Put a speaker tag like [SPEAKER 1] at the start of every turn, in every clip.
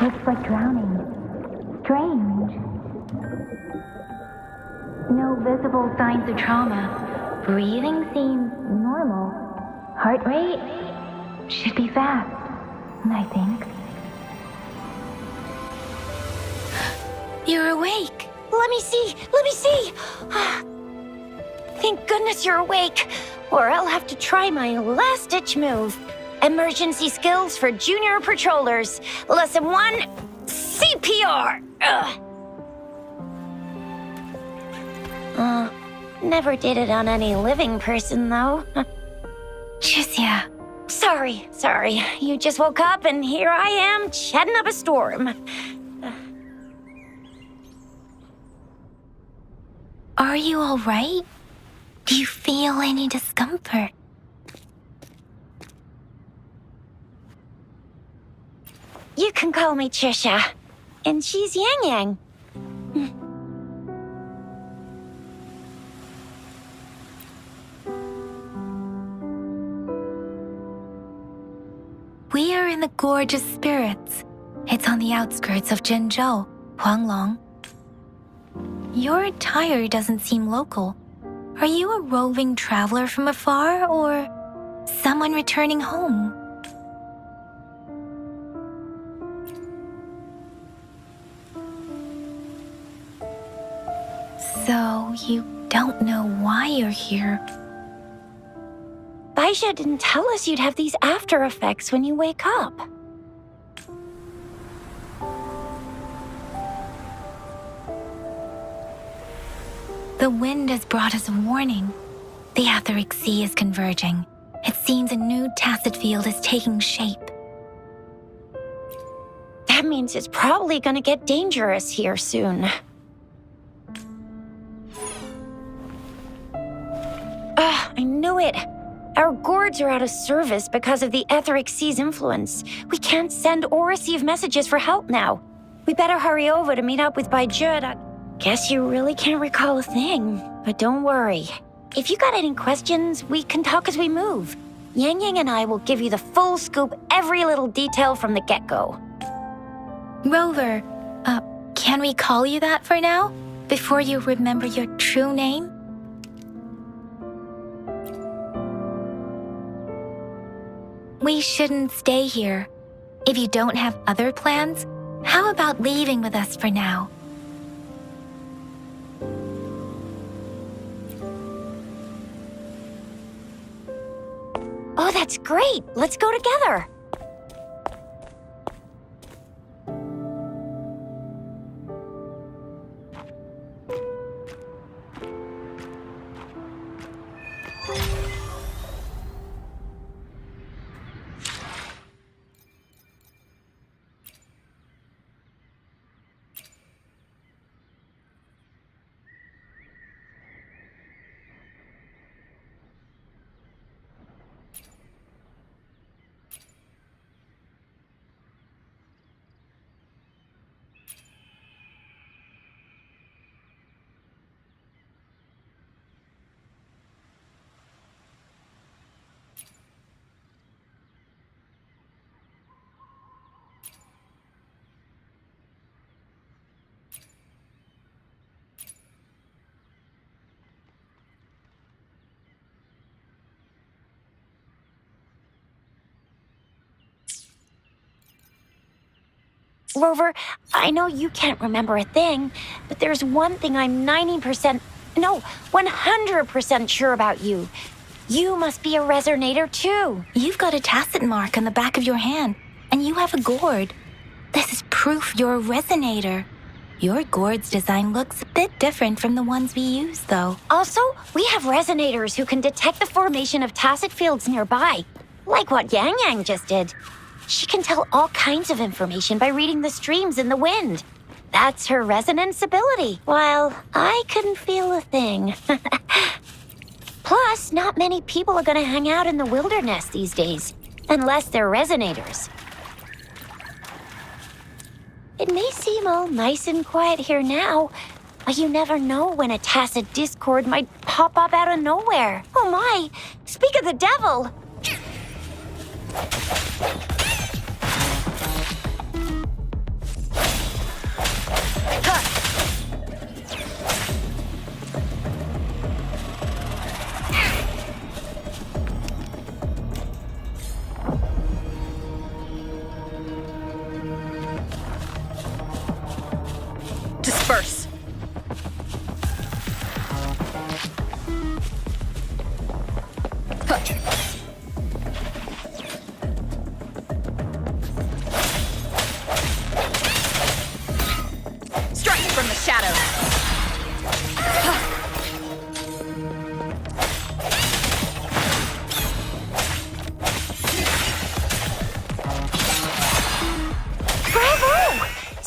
[SPEAKER 1] Looks like drowning. Strange. No visible signs of trauma. Breathing seems normal. Heart rate should be fast, I think.
[SPEAKER 2] You're awake.
[SPEAKER 3] Let me see! Thank goodness you're awake, or I'll have to try my last-ditch move. Emergency skills for junior patrollers. Lesson 1, CPR. Never did it on any living person, though.
[SPEAKER 2] Tricia.
[SPEAKER 3] Sorry. You just woke up, and here I am, chatting up a storm.
[SPEAKER 2] Are you all right? Do you feel any discomfort?
[SPEAKER 3] You can call me Trisha, and she's Yang Yang.
[SPEAKER 2] We are in the Gorge of Spirits. It's on the outskirts of Zhenzhou, Huanglong. Your attire doesn't seem local. Are you a roving traveler from afar, or someone returning home? So, you don't know why you're here.
[SPEAKER 3] Baisha didn't tell us you'd have these after effects when you wake up.
[SPEAKER 2] The wind has brought us a warning. The Etheric Sea is converging. It seems a new tacit field is taking shape.
[SPEAKER 3] That means it's probably gonna get dangerous here soon. I knew it. Our gourds are out of service because of the Etheric Sea's influence. We can't send or receive messages for help now. We better hurry over to meet up with Baizhi. Guess you really can't recall a thing, but don't worry. If you got any questions, we can talk as we move. Yang Yang and I will give you the full scoop, every little detail from the get-go.
[SPEAKER 2] Rover, can we call you that for now? Before you remember your true name? We shouldn't stay here. If you don't have other plans, how about leaving with us for now?
[SPEAKER 3] Oh, that's great. Let's go together. Rover, I know you can't remember a thing, but there's one thing I'm 100% sure about you. You must be a resonator too.
[SPEAKER 2] You've got a tacit mark on the back of your hand, and you have a gourd. This is proof you're a resonator. Your gourd's design looks a bit different from the ones we use, though.
[SPEAKER 3] Also, we have resonators who can detect the formation of tacit fields nearby, like what Yang Yang just did. She can tell all kinds of information by reading the streams in the wind. That's her resonance ability, while I couldn't feel a thing. Plus, not many people are gonna hang out in the wilderness these days, unless they're resonators. It may seem all nice and quiet here now, but you never know when a tacit discord might pop up out of nowhere. Oh my, speak of the devil!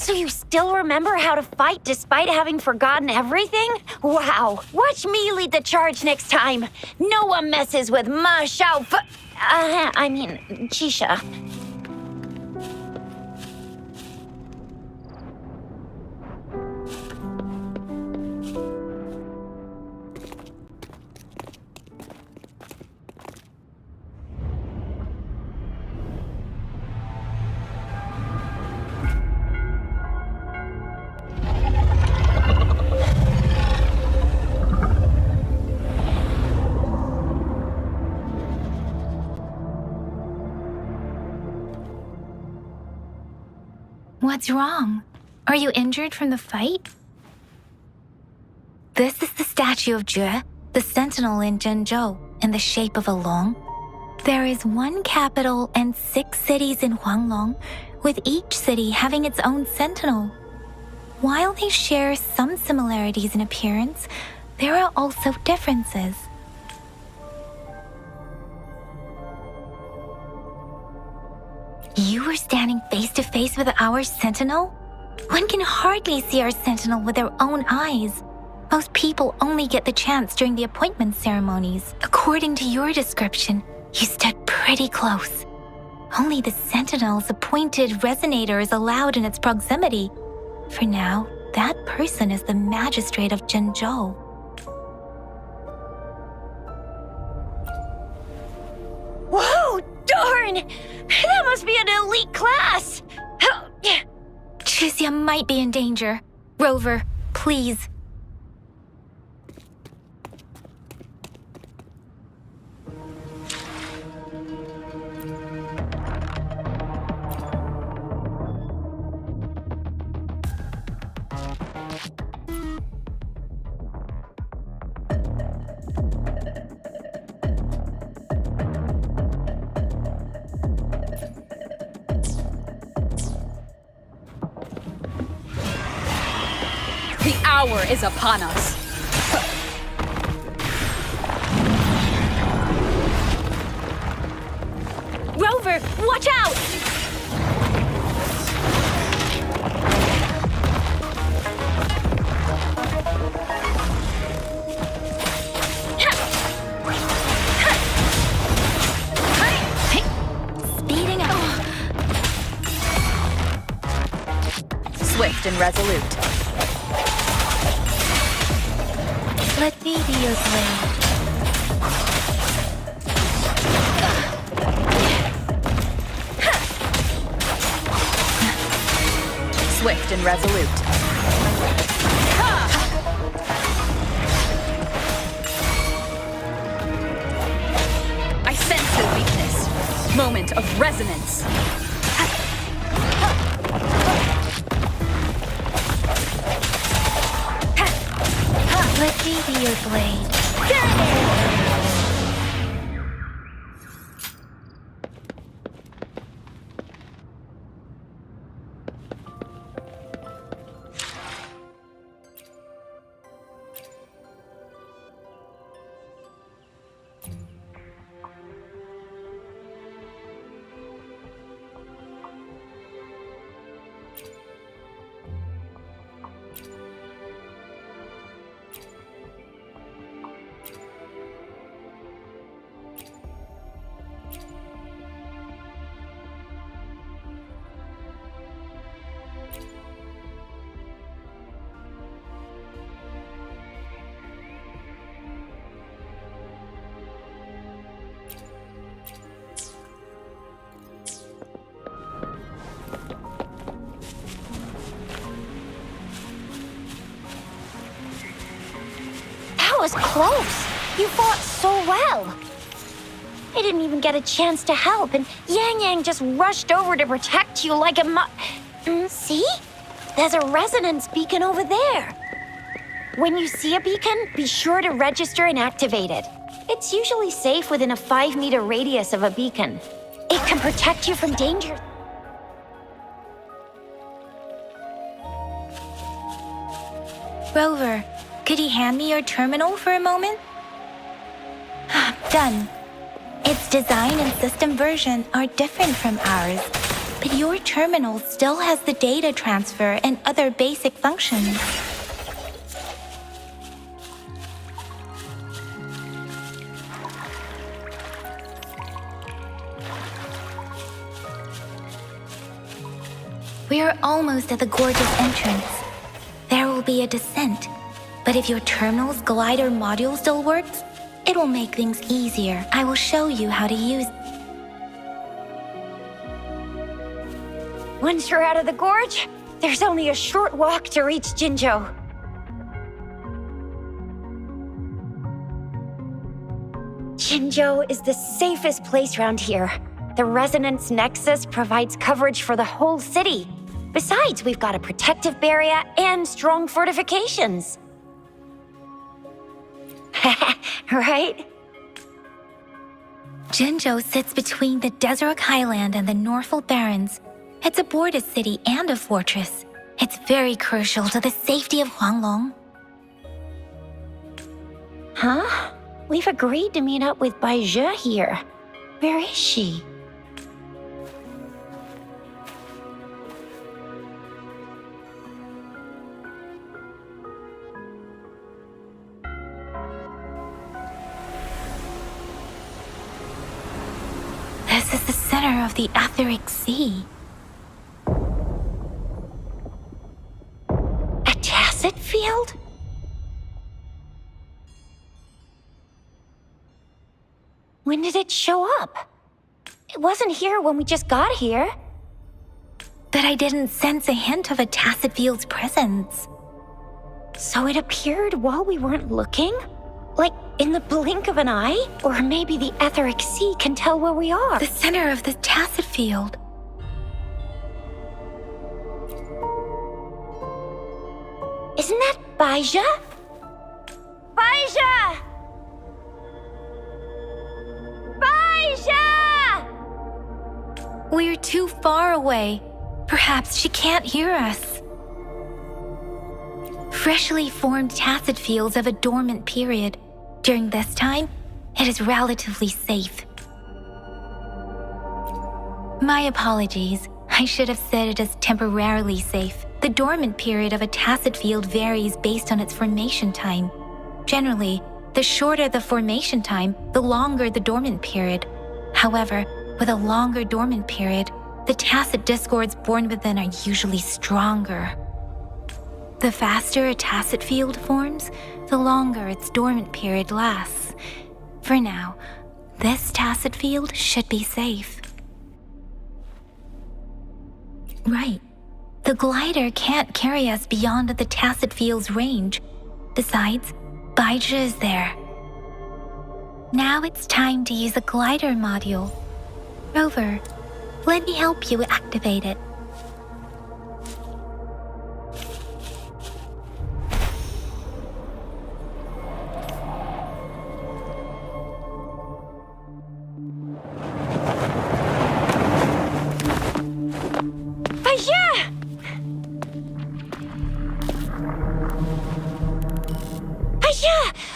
[SPEAKER 3] So you still remember how to fight despite having forgotten everything? Wow. Watch me lead the charge next time. No one messes with Ma Xiao Chisha.
[SPEAKER 2] What's wrong? Are you injured from the fight? This is the statue of Jue, the sentinel in Zhenzhou, in the shape of a long. There is one capital and 6 cities in Huanglong, with each city having its own sentinel. While they share some similarities in appearance, there are also differences. You were standing face to face with our sentinel? One can hardly see our sentinel with their own eyes. Most people only get the chance during the appointment ceremonies. According to your description, you stood pretty close. Only the sentinel's appointed resonator is allowed in its proximity. For now, that person is the magistrate of Zhenzhou.
[SPEAKER 3] Whoa, darn! That must be an elite class!
[SPEAKER 2] Chixia might be in danger. Rover, please.
[SPEAKER 4] The hour is upon us.
[SPEAKER 3] Rover, watch out!
[SPEAKER 2] Speeding up.
[SPEAKER 4] Swift and resolute.
[SPEAKER 2] Let me be your blade.
[SPEAKER 4] Swift and resolute. I sense your weakness. Moment of resonance.
[SPEAKER 2] Let me be your blade.
[SPEAKER 3] That was close. You fought so well. I didn't even get a chance to help, and Yang Yang just rushed over to protect you like a See? There's a resonance beacon over there. When you see a beacon, be sure to register and activate it. It's usually safe within a 5-meter radius of a beacon. It can protect you from danger.
[SPEAKER 2] Rover, could you hand me your terminal for a moment? Done. Its design and system version are different from ours. But your terminal still has the data transfer and other basic functions. We are almost at the gorge's entrance. There will be a descent, but if your terminal's glider module still works, it will make things easier. I will show you how to use it.
[SPEAKER 3] Once you're out of the gorge, there's only a short walk to reach Jinzhou. Jinzhou is the safest place around here. The Resonance Nexus provides coverage for the whole city. Besides, we've got a protective barrier and strong fortifications. Right?
[SPEAKER 2] Jinzhou sits between the Desert Highland and the Norfolk Barrens. It's a border city and a fortress. It's very crucial to the safety of Huanglong.
[SPEAKER 3] Huh? We've agreed to meet up with Baizhi here. Where is she?
[SPEAKER 2] This is the center of the Etheric Sea.
[SPEAKER 3] A tacit field? When did it show up? It wasn't here when we just got here.
[SPEAKER 2] But I didn't sense a hint of a tacit field's presence.
[SPEAKER 3] So it appeared while we weren't looking? Like in the blink of an eye? Or maybe the Etheric Sea can tell where we are.
[SPEAKER 2] The center of the tacit field.
[SPEAKER 3] Isn't that Baizhi? Baizhi! Baizhi!
[SPEAKER 2] We're too far away. Perhaps she can't hear us. Freshly formed tacit fields have a dormant period. During this time, it is relatively safe. My apologies. I should have said it is temporarily safe. The dormant period of a tacit field varies based on its formation time. Generally, the shorter the formation time, the longer the dormant period. However, with a longer dormant period, the tacit discords born within are usually stronger. The faster a tacit field forms, the longer its dormant period lasts. For now, this tacit field should be safe. Right. The glider can't carry us beyond the tacit field's range. Besides, Baizhi is there. Now it's time to use the glider module. Rover, let me help you activate it.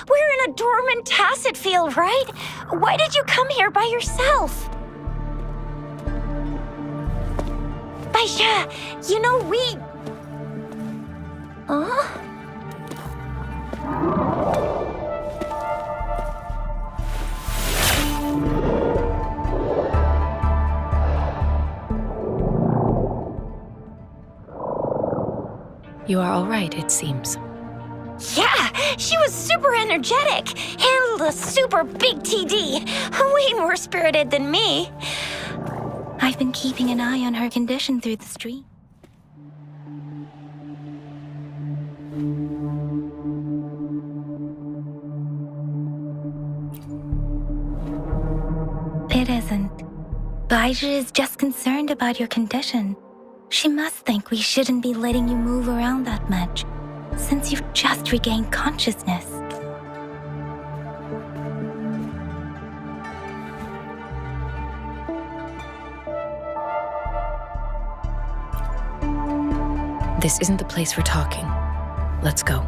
[SPEAKER 3] We're in a dormant tacit field, right? Why did you come here by yourself? Baizhi, you know we... Huh?
[SPEAKER 5] You are all right, it seems.
[SPEAKER 3] Yeah, she was super energetic. Handled a super big TD. Way more spirited than me.
[SPEAKER 2] I've been keeping an eye on her condition through the stream. It isn't. Baizhi is just concerned about your condition. She must think we shouldn't be letting you move around that much, since you've just regained consciousness.
[SPEAKER 5] This isn't the place for talking. Let's go.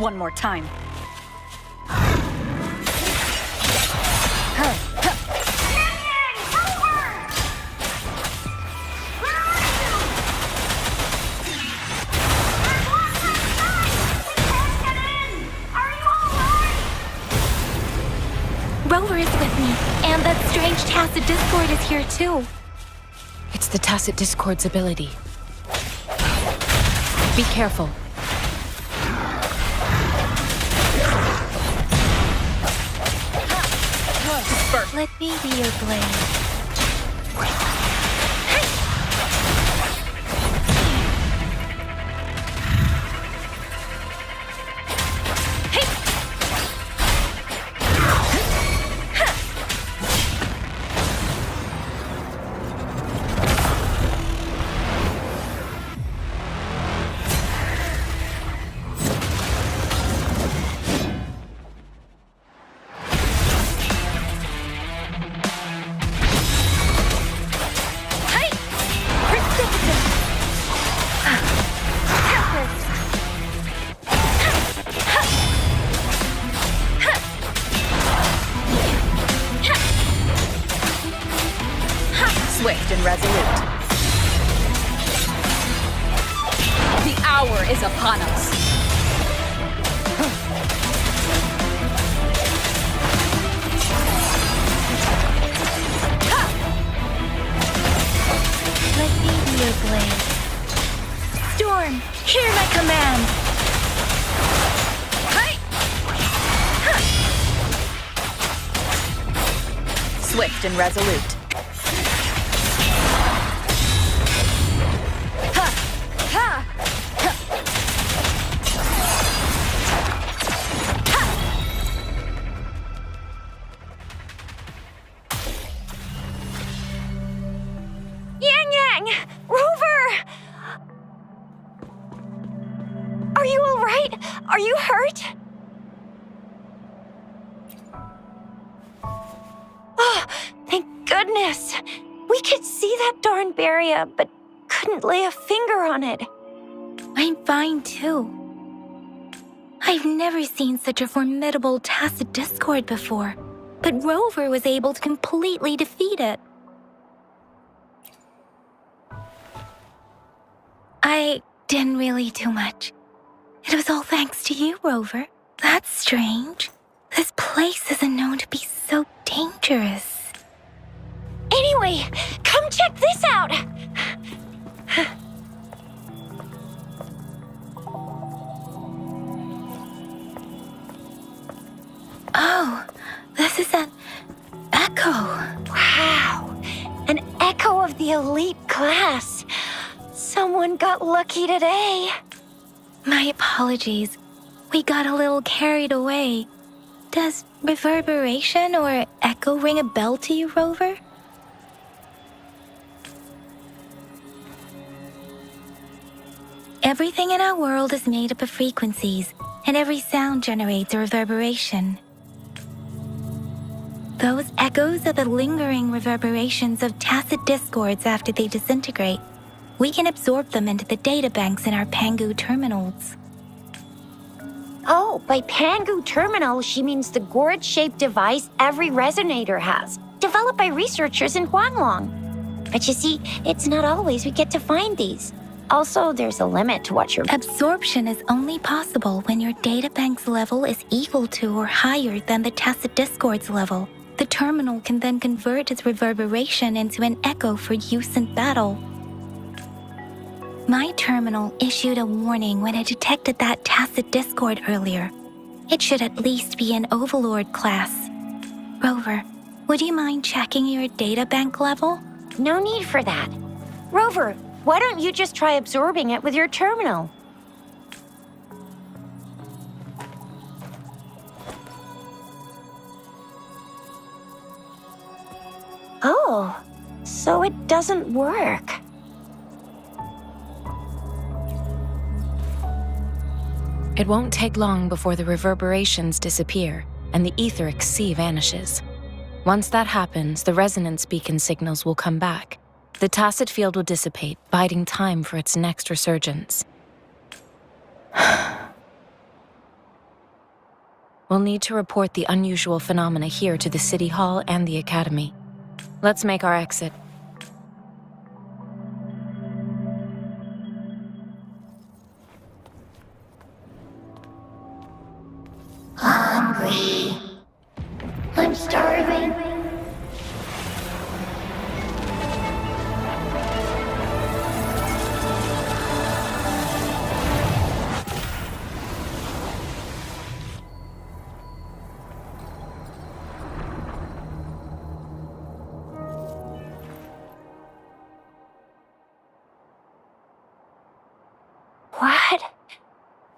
[SPEAKER 4] one more time.
[SPEAKER 2] Rover is with me, and that strange tacit discord is here too.
[SPEAKER 5] It's the tacit discord's ability. Be careful.
[SPEAKER 2] Let me be your blade.
[SPEAKER 4] Swift and resolute. The hour is upon us.
[SPEAKER 2] Let me be your blade. Storm, hear my command.
[SPEAKER 4] Swift and resolute.
[SPEAKER 3] Are you all right? Are you hurt? Oh, thank goodness. We could see that darn barrier, but couldn't lay a finger on it.
[SPEAKER 2] I'm fine too. I've never seen such a formidable tacit discord before, but Rover was able to completely defeat it. I didn't really do much. It was all thanks to you, Rover. That's strange. This place isn't known to be so dangerous.
[SPEAKER 3] Anyway, come check this out!
[SPEAKER 2] Oh, this is an echo.
[SPEAKER 3] Wow, an echo of the elite class. Someone got lucky today.
[SPEAKER 2] My apologies. We got a little carried away. Does reverberation or echo ring a bell to you, Rover? Everything in our world is made up of frequencies, and every sound generates a reverberation. Those echoes are the lingering reverberations of tacit discords after they disintegrate. We can absorb them into the databanks in our Pangu terminals.
[SPEAKER 3] Oh, by Pangu terminal, she means the gourd-shaped device every resonator has, developed by researchers in Huanglong. But you see, it's not always we get to find these. Also, there's a limit to what your
[SPEAKER 2] Absorption is only possible when your databank's level is equal to or higher than the tacit discord's level. The terminal can then convert its reverberation into an echo for use in battle. My terminal issued a warning when it detected that tacit discord earlier. It should at least be an Overlord class. Rover, would you mind checking your databank level?
[SPEAKER 3] No need for that. Rover, why don't you just try absorbing it with your terminal? Oh, so it doesn't work.
[SPEAKER 5] It won't take long before the reverberations disappear and the etheric sea vanishes. Once that happens, the resonance beacon signals will come back. The tacit field will dissipate, biding time for its next resurgence. We'll need to report the unusual phenomena here to the City Hall and the Academy. Let's make our exit.
[SPEAKER 1] Hungry. I'm starving.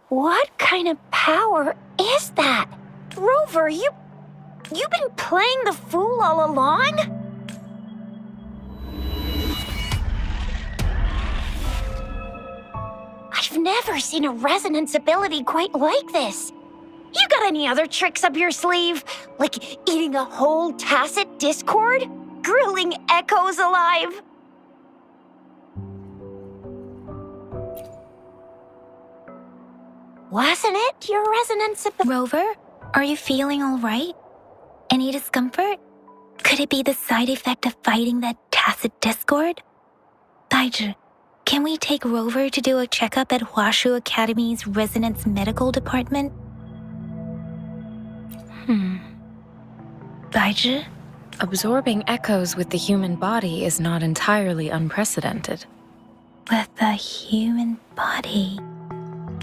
[SPEAKER 3] What kind of power is that? Rover, you've been playing the fool all along? I've never seen a resonance ability quite like this. You got any other tricks up your sleeve? Like eating a whole tacit discord? Grilling echoes alive? Wasn't it your resonance ability?
[SPEAKER 2] Rover, are you feeling all right? Any discomfort? Could it be the side effect of fighting that tacit discord? Daiju, can we take Rover to do a checkup at Hwashu Academy's Resonance Medical Department? Daiju?
[SPEAKER 5] Absorbing echoes with the human body is not entirely unprecedented.
[SPEAKER 2] With the human body.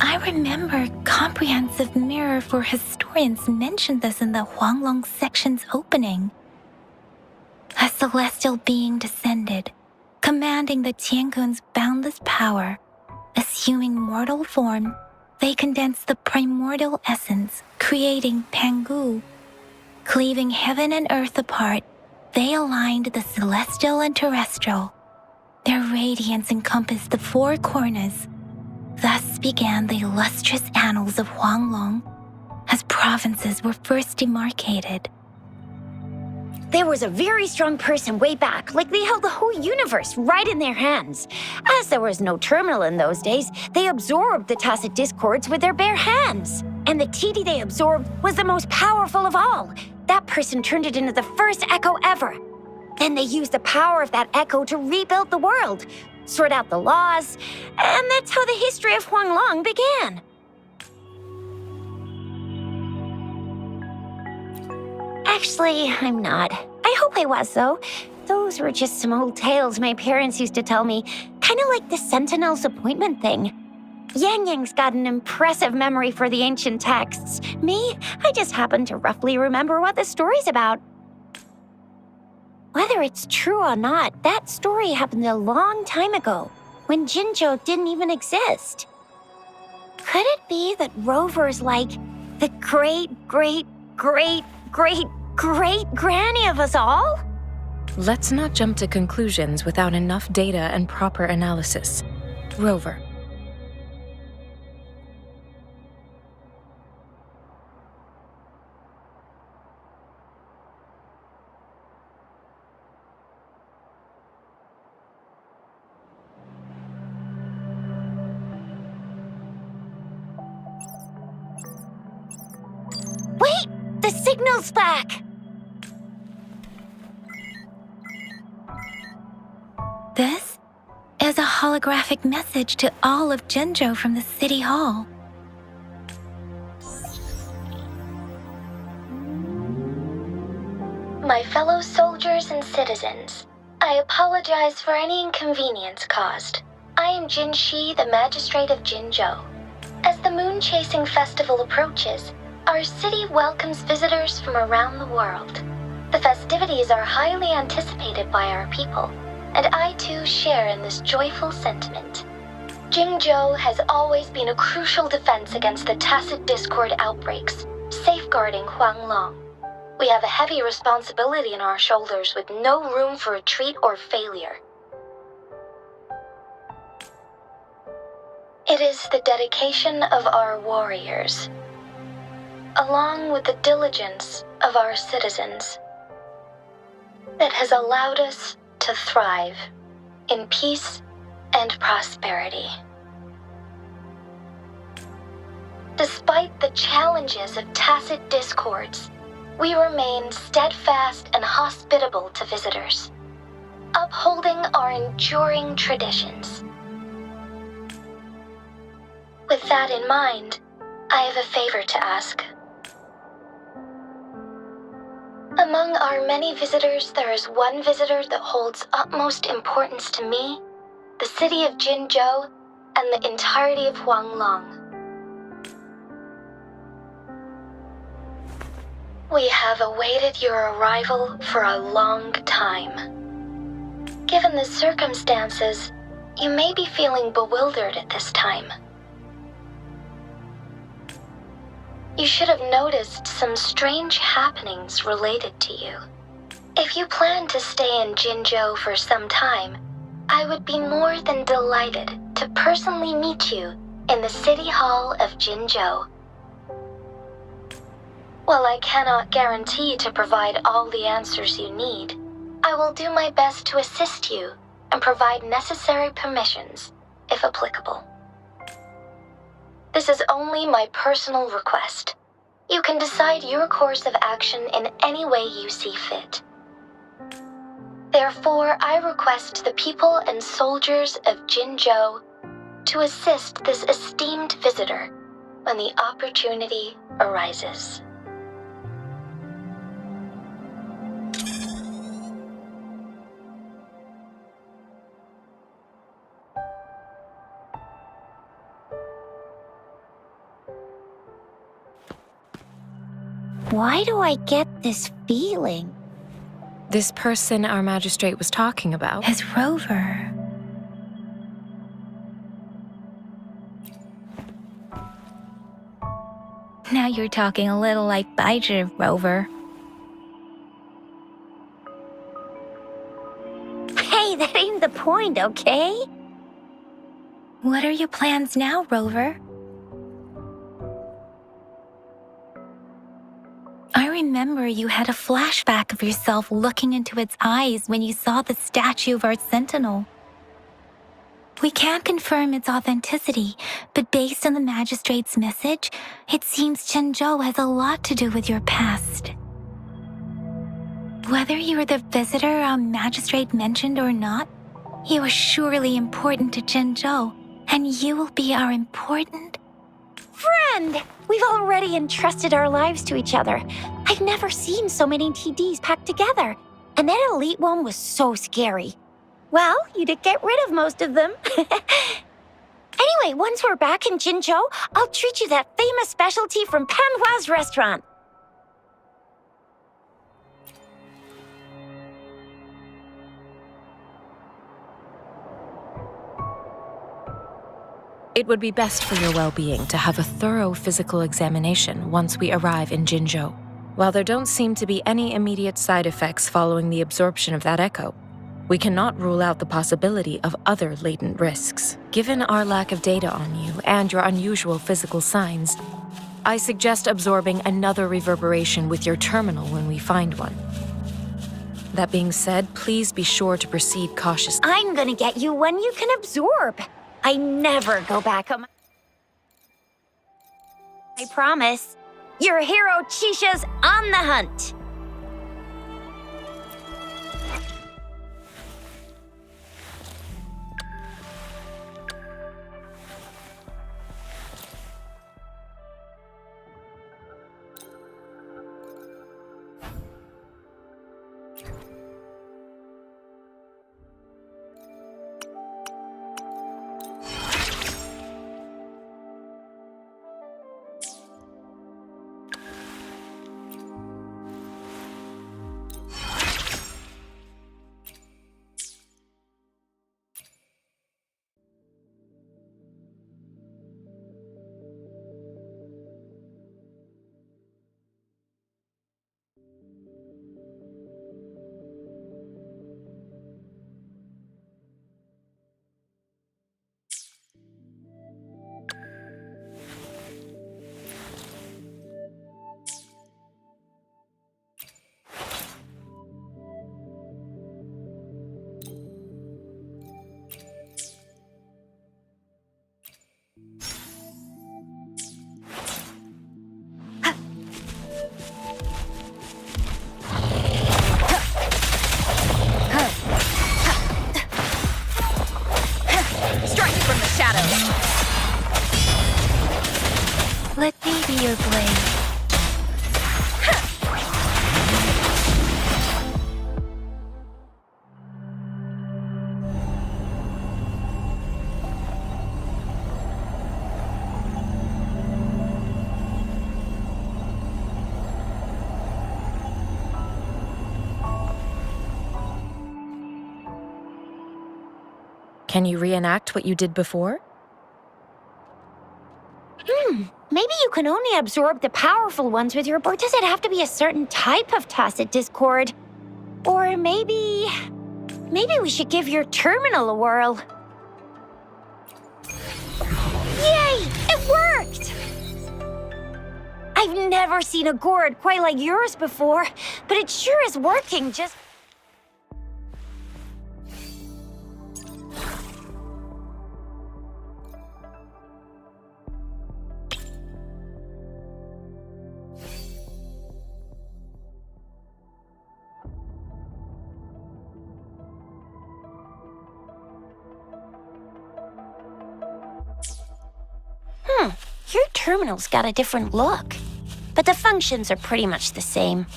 [SPEAKER 2] I remember Comprehensive Mirror for Historians mentioned this in the Huanglong section's opening. A celestial being descended, commanding the Tiankun's boundless power. Assuming mortal form, they condensed the primordial essence, creating Pangu. Cleaving heaven and earth apart, they aligned the celestial and terrestrial. Their radiance encompassed the four corners. Thus began the illustrious annals of Huanglong, as provinces were first demarcated.
[SPEAKER 3] There was a very strong person way back, like they held the whole universe right in their hands. As there was no terminal in those days, they absorbed the tacit discords with their bare hands. And the TD they absorbed was the most powerful of all. That person turned it into the first echo ever. Then they used the power of that echo to rebuild the world, sort out the laws, and that's how the history of Huanglong began. Actually, I'm not. I hope I was, though. Those were just some old tales my parents used to tell me, kind of like the Sentinel's appointment thing. Yang Yang's got an impressive memory for the ancient texts. Me, I just happen to roughly remember what the story's about. Whether it's true or not, that story happened a long time ago, when Jinzhou didn't even exist. Could it be that Rover's like the great-great-great-great-great-granny of us all?
[SPEAKER 5] Let's not jump to conclusions without enough data and proper analysis. Rover.
[SPEAKER 3] Wait! The signal's back!
[SPEAKER 2] This is a holographic message to all of Jinzhou from the City Hall.
[SPEAKER 1] My fellow soldiers and citizens, I apologize for any inconvenience caused. I am Jin Shi, the magistrate of Jinzhou. As the moon-chasing festival approaches, our city welcomes visitors from around the world. The festivities are highly anticipated by our people, and I too share in this joyful sentiment. Jingzhou has always been a crucial defense against the tacit discord outbreaks, safeguarding Huanglong. We have a heavy responsibility on our shoulders with no room for retreat or failure. It is the dedication of our warriors, along with the diligence of our citizens, that has allowed us to thrive in peace and prosperity. Despite despite the challenges of tacit discords, we remain steadfast and hospitable to visitors, upholding our enduring traditions. With that in mind, I have a favor to ask. Among our many visitors, there is one visitor that holds utmost importance to me, the city of Jinzhou, and the entirety of Huanglong. We have awaited your arrival for a long time. Given the circumstances, you may be feeling bewildered at this time. You should have noticed some strange happenings related to you. If you plan to stay in Jinzhou for some time, I would be more than delighted to personally meet you in the City Hall of Jinzhou. While I cannot guarantee to provide all the answers you need, I will do my best to assist you and provide necessary permissions, if applicable. This is only my personal request. You can decide your course of action in any way you see fit. Therefore, I request the people and soldiers of Jinzhou to assist this esteemed visitor when the opportunity arises.
[SPEAKER 3] Why do I get this feeling?
[SPEAKER 5] This person our magistrate was talking about.
[SPEAKER 2] Is Rover. Now you're talking a little like Baizhi, Rover.
[SPEAKER 3] Hey, that ain't the point, okay?
[SPEAKER 2] What are your plans now, Rover? I remember you had a flashback of yourself looking into its eyes when you saw the statue of our sentinel. We can't confirm its authenticity, but based on the magistrate's message, it seems Jinzhou has a lot to do with your past. Whether you're the visitor our magistrate mentioned or not, you are surely important to Jinzhou, and you will be our important
[SPEAKER 3] Friend! We've already entrusted our lives to each other. I've never seen so many TDs packed together. And that elite one was so scary. Well, you did get rid of most of them. Anyway, once we're back in Jinzhou, I'll treat you that famous specialty from Panhua's restaurant.
[SPEAKER 5] It would be best for your well-being to have a thorough physical examination once we arrive in Jinzhou. While there don't seem to be any immediate side effects following the absorption of that echo, we cannot rule out the possibility of other latent risks. Given our lack of data on you and your unusual physical signs, I suggest absorbing another reverberation with your terminal when we find one. That being said, please be sure to proceed cautiously.
[SPEAKER 3] I'm gonna get you one you can absorb. I never go back on my... I promise. Your hero Chisha's on the hunt.
[SPEAKER 2] your blade.
[SPEAKER 5] Can you reenact what you did before?
[SPEAKER 3] Maybe you can only absorb the powerful ones with your... Or does it have to be a certain type of tacit discord? Or maybe we should give your terminal a whirl. Yay! It worked! I've never seen a gourd quite like yours before, but it sure is working just... Your terminal's got a different look, but the functions are pretty much the same.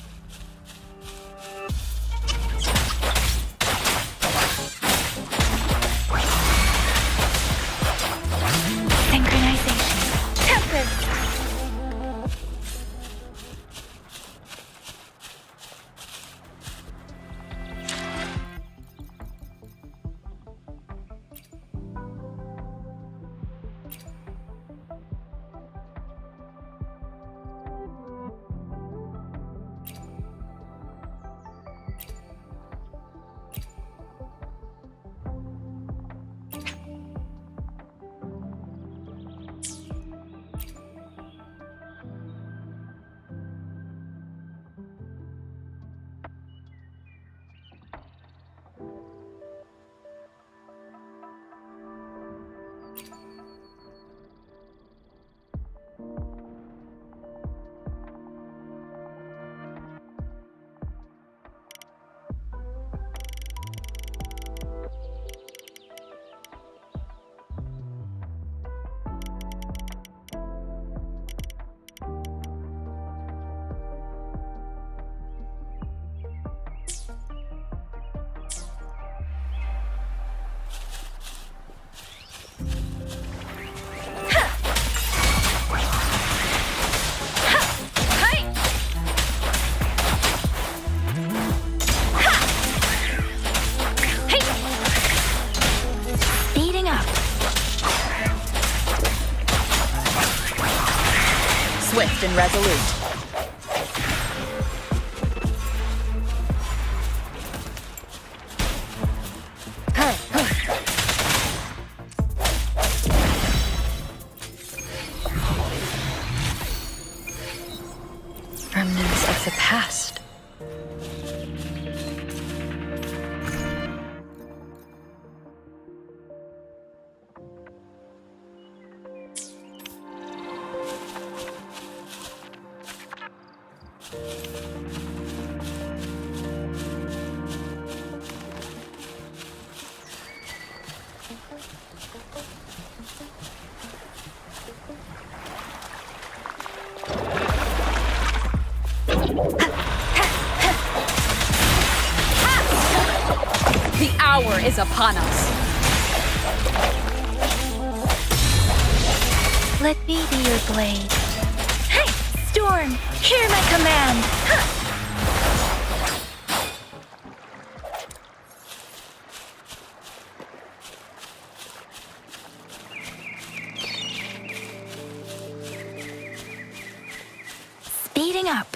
[SPEAKER 2] Synchronization. Tempest!
[SPEAKER 4] Swift and resolute.
[SPEAKER 5] Remnants of the past.
[SPEAKER 4] The hour is upon us.
[SPEAKER 2] Let me be your blade. Hey, Storm! Hear my command! Speeding up.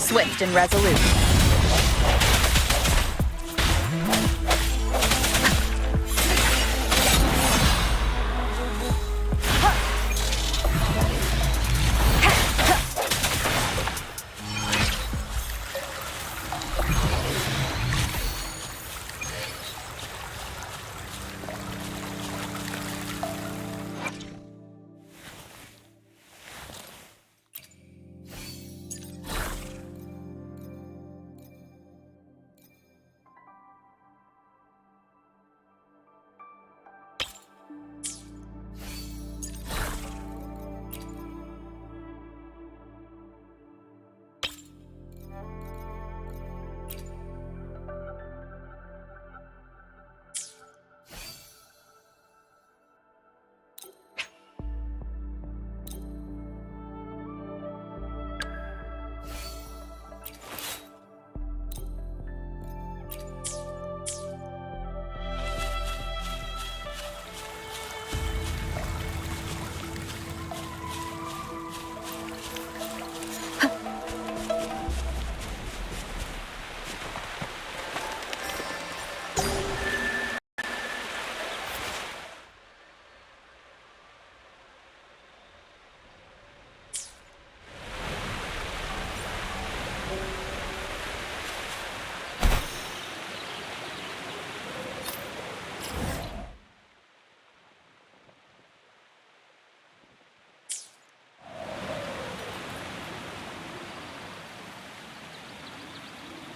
[SPEAKER 4] swift and resolute.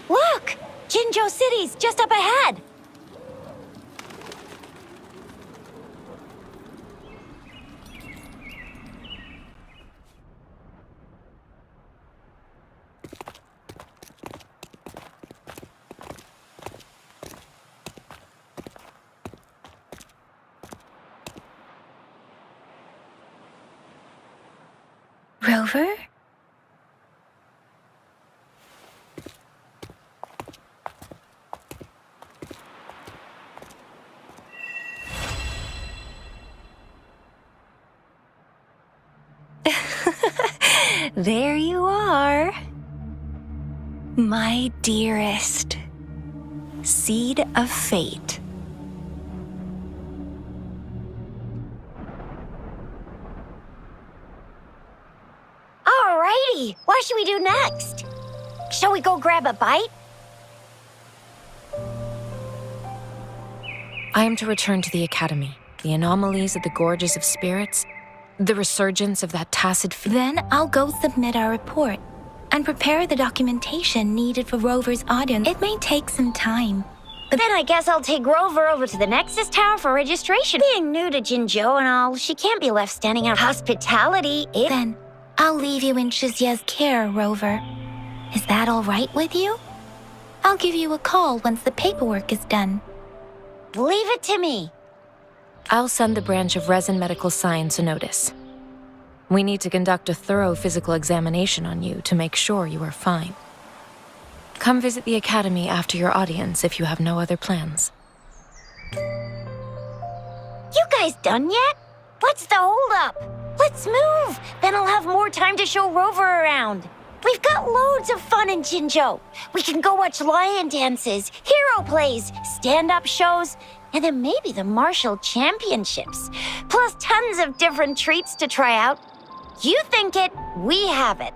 [SPEAKER 3] Look! Jinzhou City's just up ahead!
[SPEAKER 2] Rover? There you are. My dearest. Seed of fate.
[SPEAKER 3] Alrighty, what should we do next? Shall we go grab a bite?
[SPEAKER 5] I am to return to the Academy. The anomalies of the Gorges of Spirits, the resurgence of that tacit
[SPEAKER 2] Then I'll go submit our report and prepare the documentation needed for Rover's audience. It may take some time.
[SPEAKER 3] Then I guess I'll take Rover over to the Nexus Tower for registration. Being new to Jinzhou and all, she can't be left standing out hospitality.
[SPEAKER 2] Then I'll leave you in Shizye's care, Rover. Is that all right with you? I'll give you a call once the paperwork is done.
[SPEAKER 3] Leave it to me.
[SPEAKER 5] I'll send the branch of Resin Medical Science a notice. We need to conduct a thorough physical examination on you to make sure you are fine. Come visit the Academy after your audience if you have no other plans.
[SPEAKER 3] You guys done yet? What's the holdup? Let's move. Then I'll have more time to show Rover around. We've got loads of fun in Jinzhou. We can go watch lion dances, hero plays, stand-up shows, and then maybe the martial championships. Plus tons of different treats to try out. You think it, we have it.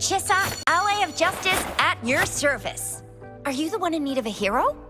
[SPEAKER 3] Chissa, ally of justice at your service. Are you the one in need of a hero?